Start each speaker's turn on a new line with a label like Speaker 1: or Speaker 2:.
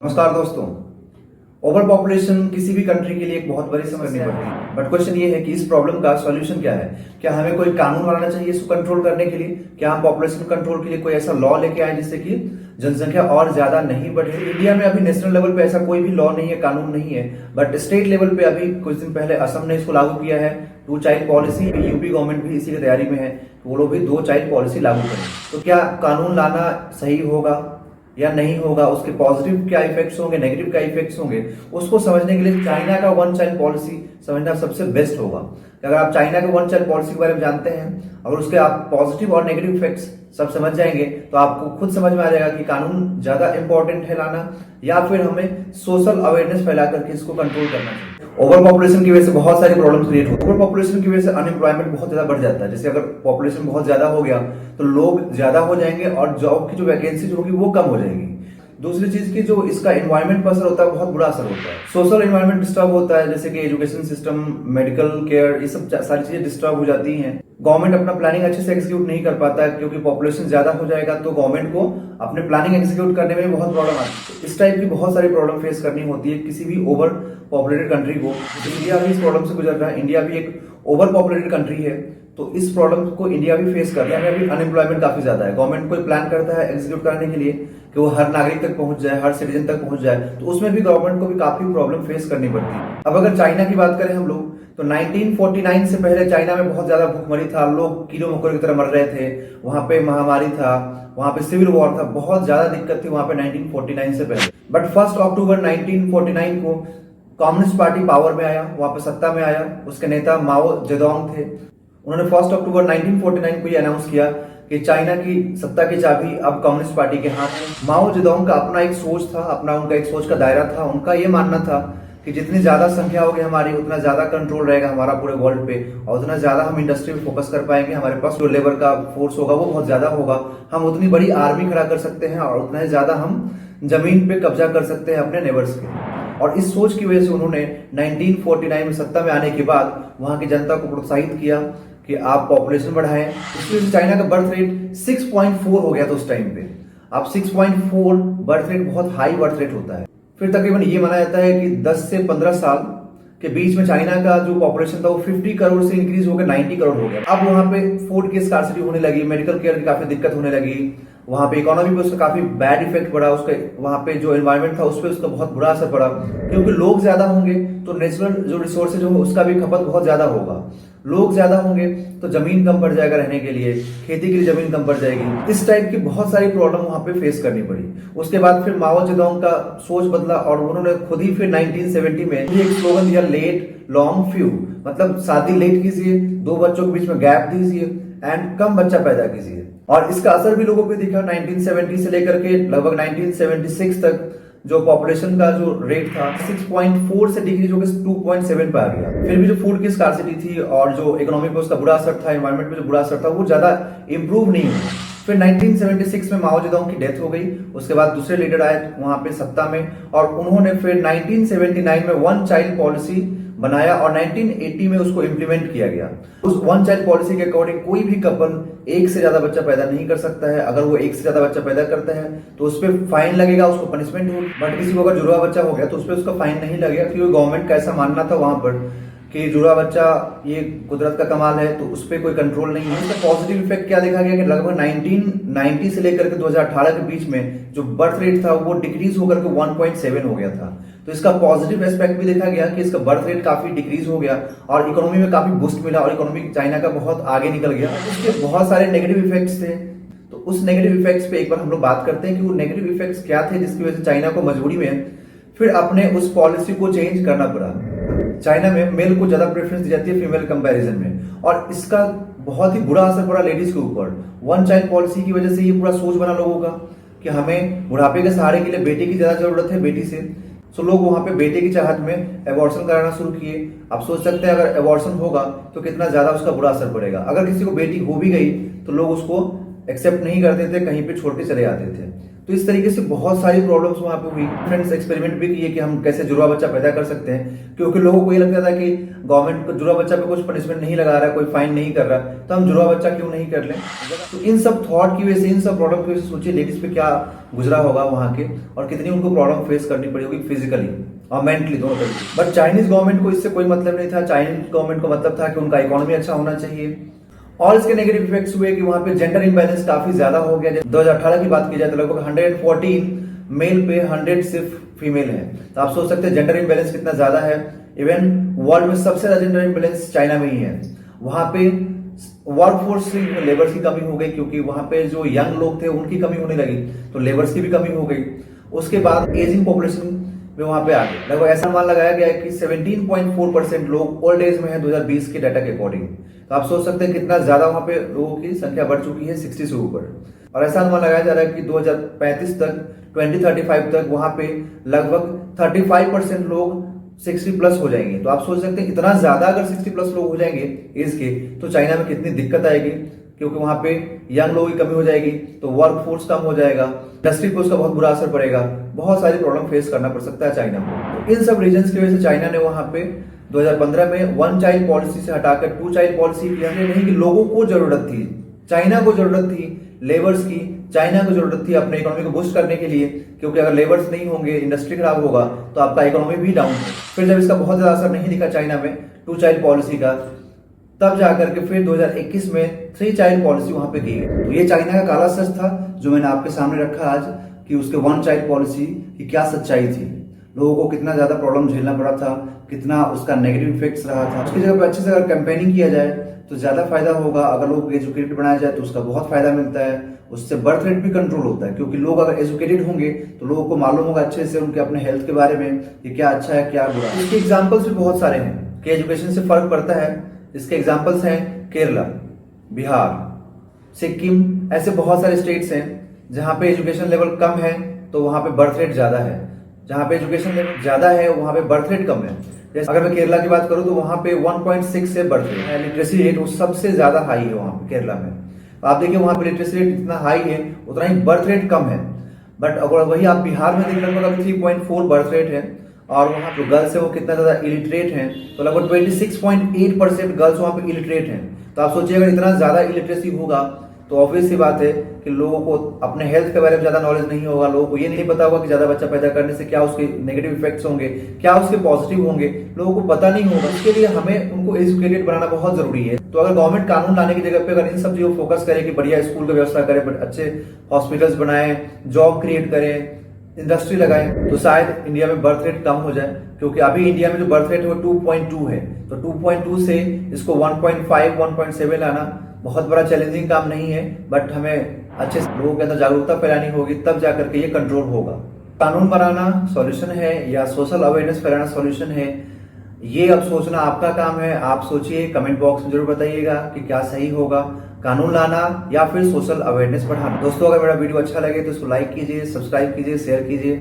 Speaker 1: नमस्कार दोस्तों। Over population किसी भी कंट्री के लिए एक बहुत बड़ी समस्या है। बट क्वेश्चन ये है कि इस प्रॉब्लम का सॉल्यूशन क्या है। क्या हमें कोई कानून बनाना चाहिए इसको कंट्रोल करने के लिए? क्या हम पॉपुलेशन कंट्रोल के लिए कोई ऐसा लॉ लेके आए जिससे कि जनसंख्या और ज्यादा नहीं बढ़े? इंडिया में अभी नेशनल लेवल पे ऐसा कोई भी लॉ नहीं है, कानून नहीं है। बट स्टेट लेवल पे अभी कुछ दिन पहले असम ने इसको लागू किया है, 2 चाइल्ड पॉलिसी। यूपी गवर्नमेंट भी इसी की तैयारी में है, वो लोग भी 2 चाइल्ड पॉलिसी लागू करें। तो क्या कानून लाना सही होगा या नहीं होगा, उसके पॉजिटिव क्या इफेक्ट्स होंगे, नेगेटिव क्या इफेक्ट्स होंगे, उसको समझने के लिए चाइना का 1 चाइल्ड पॉलिसी समझना सबसे बेस्ट होगा। अगर आप चाइना के 1 चाइल्ड पॉलिसी के बारे में जानते हैं और उसके आप पॉजिटिव और नेगेटिव इफेक्ट्स सब समझ जाएंगे तो आपको खुद समझ में आ जाएगा कि कानून ज्यादा इंपॉर्टेंट है लाना या फिर हमें सोशल अवेयरनेस फैला करके इसको कंट्रोल करना चाहिए। ओवर पॉपुलेशन की वजह से बहुत सारी प्रॉब्लम्स क्रिएट होती है। ओवर पॉपुलेशन की वजह से अनएम्प्लॉयमेंट बहुत ज्यादा बढ़ जाता है। जैसे अगर पॉपुलेशन बहुत ज्यादा हो गया तो लोग ज्यादा हो जाएंगे और जॉब की जो वैकेंसीज होगी वो कम हो जाएगी। दूसरी चीज की जो इसका एनवायरमेंट पर असर होता है, बहुत बुरा असर होता है। सोशल एनवायरनमेंट डिस्टर्ब होता है, जैसे कि एजुकेशन सिस्टम, मेडिकल केयर, ये सब सारी चीजें डिस्टर्ब हो जाती हैं। गवर्नमेंट अपना प्लानिंग अच्छे से एग्जीक्यूट नहीं कर पाता है क्योंकि पॉपुलेशन ज्यादा हो जाएगा तो गवर्नमेंट को अपने प्लानिंग एग्जीक्यूट करने में बहुत प्रॉब्लम आती है। इस टाइप की बहुत सारी प्रॉब्लम फेस करनी होती है किसी भी ओवर पॉपुलेटेड कंट्री को। इंडिया भी इस प्रॉब्लम से गुजर रहा है। इंडिया भी एक ओवर पॉपुलेटेड कंट्री है तो इस प्रॉब्लम को इंडिया भी फेस कर रहा है। अभी अनएम्प्लॉयमेंट काफी ज्यादा है। गवर्नमेंट कोई प्लान करता है एग्जीक्यूट करने के लिए कि वो हर नागरिक तक पहुंच जाए, हर सिटीजन तक पहुंच जाए, तो उसमें भी गवर्नमेंट को भी काफी प्रॉब्लम फेस करनी पड़ती है। अब अगर चाइना की बात करें हम लोग तो 1949 से पहले चाइना में बहुत ज्यादा भूखमरी था, लोग कीड़े मकोड़े की तरह मर रहे थे, वहां पे महामारी था, वहां पे सिविल वॉर था, बहुत ज्यादा दिक्कत थी वहां पे 1949 से पहले। बट 1 अक्टूबर 1949 को कम्युनिस्ट पार्टी पावर में आया, वहां पे सत्ता में आया। उसके नेता माओ जेडोंग थे। उन्होंने 1 अक्टूबर 1949 को ये अनाउंस किया कि चाइना की सत्ता की चाबी अब कम्युनिस्ट पार्टी के हाथ में। माओ जेडोंग का अपना एक सोच था, अपना उनका एक सोच का दायरा था। उनका ये मानना था कि जितनी ज्यादा संख्या होगी हमारी उतना ज्यादा कंट्रोल रहेगा हमारा पूरे वर्ल्ड पे और उतना ज्यादा हम इंडस्ट्री में फोकस कर पाएंगे। हमारे पास जो लेबर का फोर्स होगा वो बहुत ज्यादा होगा, हम उतनी बड़ी आर्मी खड़ा कर सकते हैं और उतना ही ज्यादा हम जमीन पे कब्जा कर सकते हैं अपने नेबर्स के। और इस सोच की वजह से उन्होंने 1949 में सत्ता में आने के बाद वहां की जनता को प्रोत्साहित किया कि आप पॉपुलेशन बढ़ाएं। इसकी वजह से चाइना का बर्थ रेट 6.4 हो गया था उस टाइम पे। अब 6.4 बर्थ रेट बहुत हाई बर्थ रेट होता है। फिर तकरीबन ये माना जाता है कि 10 से 15 साल के बीच में चाइना का जो पॉपुलेशन था वो 50 करोड़ से इंक्रीज होकर 90 करोड़ हो गया। अब वहां पे फूड की स्कार्सिटी होने लगी, मेडिकल केयर की काफी दिक्कत होने लगी, वहां पे इकोनॉमी पे उसका काफी बैड इफेक्ट पड़ा, उसका वहां पे जो एनवायरनमेंट था उस पर उसका बहुत बुरा असर पड़ा। क्योंकि लोग ज्यादा होंगे तो नेचुरल जो रिसोर्सेज होंगे उसका भी खपत बहुत ज्यादा होगा। लोग ज्यादा होंगे तो जमीन कम पड़ जाएगा रहने के लिए, खेती के लिए जमीन कम पड़ जाएगी। इस टाइप की बहुत सारी प्रॉब्लम वहां पे फेस करनी पड़ी। उसके बाद फिर माओ जेडोंग का सोच बदला और उन्होंने खुद ही फिर 1970 में एक स्लोगन दिया, लेट लॉन्ग फ्यू, मतलब शादी लेट कीजिए, 2 बच्चों के बीच में गैप दीजिए एंड कम बच्चा पैदा कीजिए। और इसका असर भी लोगों पे दिखा। 1970 से लेकर के लगभग 1976 तक जो पॉपुलेशन का जो रेट था 6.4 से डिक्रीज होकर 2.7 पे आ गया। फिर भी जो फूड की स्कार्सिटी थी और जो इकोनॉमी पे उसका बुरा असर था, एनवायरनमेंट पे जो बुरा असर था, वो ज्यादा इंप्रूव नहीं हुआ। फिर 1976 में माओ जेडोंग की डेथ हो गई। उसके बाद दूसरे लीडर आए वहां पे सत्ता में और उन्होंने फिर 1979 में 1 चाइल्ड पॉलिसी बनाया और 1980 में उसको इम्प्लीमेंट किया गया। उस 1 चाइल्ड पॉलिसी के अकॉर्डिंग कोई भी कपल 1 से ज्यादा बच्चा पैदा नहीं कर सकता है। अगर वो 1 से ज्यादा बच्चा पैदा करता है तो उस पर फाइन लगेगा, उसको पनिशमेंट होगी। बट किसी को अगर जुड़वा बच्चा हो गया तो उस पर उसका फाइन नहीं लगेगा क्योंकि गवर्नमेंट का ऐसा मानना था वहां पर कि जुड़वा बच्चा ये कुदरत का कमाल है तो उस पर कोई कंट्रोल नहीं है। इसका पॉजिटिव इफेक्ट क्या देखा गया कि लगभग 1990 से लेकर के 2018 के बीच में जो बर्थ रेट था वो डिक्रीज होकर के 1.7 हो गया था। तो इसका पॉजिटिव एस्पेक्ट भी देखा गया कि इसका बर्थ रेट काफी डिक्रीज हो गया और इकोनॉमी में काफी बूस्ट मिला और इकोनॉमी चाइना का बहुत आगे निकल गया। इसके बहुत सारे नेगेटिव इफेक्ट्स थे। तो उस नेगेटिव इफेक्ट्स पे एक बार हम लोग बात करते हैं कि वो नेगेटिव इफेक्ट्स क्या थे जिसकी वजह से चाइना को मजबूरी में फिर अपने उस पॉलिसी को चेंज करना पड़ा। चाइना में मेल को ज्यादा प्रेफरेंस दी जाती है फीमेल कंपैरिजन में और इसका बहुत ही बुरा असर पड़ा लेडीज के ऊपर। 1 चाइल्ड पॉलिसी की वजह से ये पूरा सोच बना लोगों का कि हमें बुढ़ापे के सहारे के लिए बेटे की ज्यादा जरूरत है बेटी से। सो लोग वहां पे बेटे की चाहत में एबॉर्शन कराना शुरू किए। आप सोच सकते हैं अगर एबॉर्शन होगा तो कितना ज्यादा उसका बुरा असर पड़ेगा। अगर किसी को बेटी हो भी गई तो लोग उसको एक्सेप्ट नहीं करते थे, कहीं पे छोड़ के चले आते थे। तो इस तरीके से बहुत सारी प्रॉब्लम्स वहां पे हुई। फ्रेंड्स एक्सपेरिमेंट भी किए कि हम कैसे जुड़वा बच्चा पैदा कर सकते हैं, क्योंकि लोगों को ये लगता था कि गवर्नमेंट जुड़वा बच्चा पे कुछ पनिशमेंट नहीं लगा रहा है, कोई फाइन नहीं कर रहा, तो हम जुड़वा बच्चा क्यों नहीं कर लें। तो इन सब थॉट की वजह से, इन सब प्रॉब्लम की वजह से सोचिए लेडीज पे क्या गुजरा होगा वहां के, और कितनी उनको प्रॉब्लम फेस करनी पड़ी होगी फिजिकली और मेंटली दोनों तरीके। बट चाइनीज गवर्नमेंट को इससे कोई मतलब नहीं था। चाइनीज गवर्नमेंट को मतलब था कि उनका इकोनॉमी अच्छा होना चाहिए। और इसके नेगेटिव इफेक्ट्स हुए कि वहां पे जेंडर इंबैलेंस काफी ज्यादा हो गया। 2018 की बात की जाए तो लगभग 114 मेल पे 100 सिर्फ फीमेल है। तो आप सोच सकते हैं जेंडर इंबैलेंस कितना ज्यादा है। इवन वर्ल्ड में सबसे ज्यादा जेंडर इंबैलेंस चाइना में ही है। वहां पे वर्कफोर्स लेबर्स की कमी हो गई, क्योंकि वहां पे जो यंग लोग थे उनकी कमी होने लगी, तो लेबर्स की भी कमी हो गई। उसके बाद एजिंग पॉपुलेशन में वहां पे आ गए। लगभग ऐसा अनुमान लगाया गया है कि 17.4% लोग ओल्ड एज में है 2020 के डाटा के अकॉर्डिंग। तो आप सोच सकते हैं कितना ज्यादा वहां पे लोगों की संख्या बढ़ चुकी है 60 से ऊपर। और ऐसा अनुमान लगाया जा रहा है कि 2035 तक 2035 तक वहां पे लगभग 35% लोग 60 प्लस हो जाएंगे। तो आप सोच सकते हैं इतना ज्यादा अगर 60 प्लस लोग हो जाएंगे एज के, तो चाइना में कितनी दिक्कत आएगी, क्योंकि वहां पे यंग लोगों की कमी हो जाएगी, तो वर्क फोर्स कम हो जाएगा, इंडस्ट्री पे उसका बहुत बुरा असर पड़ेगा, बहुत सारी प्रॉब्लम फेस करना पड़ सकता है चाइना में। तो इन सब रीजंस की वजह से चाइना ने वहां पे 2015 में 1 चाइल्ड पॉलिसी से हटाकर 2 चाइल्ड पॉलिसी किया। नहीं कि लोगों को जरूरत थी, चाइना को जरूरत थी लेबर्स की, चाइना को जरूरत थी अपने इकोनॉमी को बूस्ट करने के लिए, क्योंकि अगर लेबर्स नहीं होंगे, इंडस्ट्री खराब होगा, तो आपका इकोनॉमी भी डाउन है। फिर जब इसका बहुत ज्यादा असर नहीं दिखा चाइना में 2 चाइल्ड पॉलिसी का, तब जाकर के फिर 2021 में 3 चाइल्ड पॉलिसी वहां पे की गई। तो ये चाइना का काला सच था जो मैंने आपके सामने रखा आज, कि उसके 1 चाइल्ड पॉलिसी की क्या सच्चाई थी, लोगों को कितना ज्यादा प्रॉब्लम झेलना पड़ा था, कितना उसका नेगेटिव इफेक्ट्स रहा था। उसकी जगह पे अच्छे से अगर कैंपेनिंग किया जाए तो ज्यादा फायदा होगा। अगर लोगों को एजुकेटेड बनाया जाए तो उसका बहुत फायदा मिलता है, उससे बर्थ रेट भी कंट्रोल होता है, क्योंकि लोग अगर एजुकेटेड होंगे तो लोगों को मालूम होगा अच्छे से उनके अपने हेल्थ के बारे में कि क्या अच्छा है क्या बुरा है। इसके एग्जाम्पल्स भी बहुत सारे हैं कि एजुकेशन से फर्क पड़ता है। इसके एग्जाम्पल्स हैं केरला, बिहार, सिक्किम, ऐसे बहुत सारे स्टेट्स हैं जहां पे एजुकेशन लेवल कम है तो वहां पे बर्थ रेट ज्यादा है, जहां पे एजुकेशन लेवल ज्यादा है वहां पे बर्थ रेट कम है। जैसे अगर मैं केरला की बात करूं तो वहां पे 1.6 से बर्थ रेट, लिटरेसी रेट वो सबसे ज्यादा हाई है वहां पे केरला में। तो आप देखिए वहां पे लिटरेसी रेट इतना हाई है, उतना ही बर्थ रेट कम है। बट अगर वही आप बिहार में देख लगभग 3.4 बर्थ रेट है, और वहां जो गर्ल्स है वो कितना ज्यादा इलिटरेट हैं, तो लगभग 26.8% गर्ल्स वहां पे इलिटरेट हैं। तो आप सोचिए अगर इतना ज्यादा इलिटरेसी होगा तो ऑब्वियस सी बात है कि लोगों को अपने हेल्थ के बारे में ज्यादा नॉलेज नहीं होगा, लोगों को ये नहीं पता होगा कि ज्यादा बच्चा पैदा करने से क्या उसके नेगेटिव इफेक्ट्स होंगे, क्या उसके पॉजिटिव होंगे, लोगों को पता नहीं होगा। इसके लिए हमें उनको एजुकेटेड बनाना बहुत जरूरी है। तो अगर गवर्नमेंट कानून लाने की जगह पे अगर इन सब चीजों फोकस करे कि बढ़िया स्कूल की व्यवस्था करे, अच्छे हॉस्पिटल्स बनाए, जॉब क्रिएट करें, इंडस्ट्री लगाएं, तो शायद इंडिया में बर्थ रेट कम हो जाए। क्योंकि अभी इंडिया में जो बर्थ रेट है वो 2.2 है, तो 2.2 से इसको 1.5 1.7 लाना बहुत बड़ा चैलेंजिंग काम नहीं है। बट हमें अच्छे लोगों के अंदर जागरूकता फैलानी होगी, तब जाकर के ये कंट्रोल होगा। कानून बनाना सॉल्यूशन है या सोशल अवेयरनेस फैलाना सॉल्यूशन है, ये अब सोचना आपका काम है। आप सोचिए, कमेंट बॉक्स में जरूर बताइएगा कि क्या सही होगा, कानून लाना या फिर सोशल अवेयरनेस बढ़ाना। दोस्तों अगर मेरा वीडियो अच्छा लगे तो इसको लाइक कीजिए, सब्सक्राइब कीजिए, शेयर कीजिए।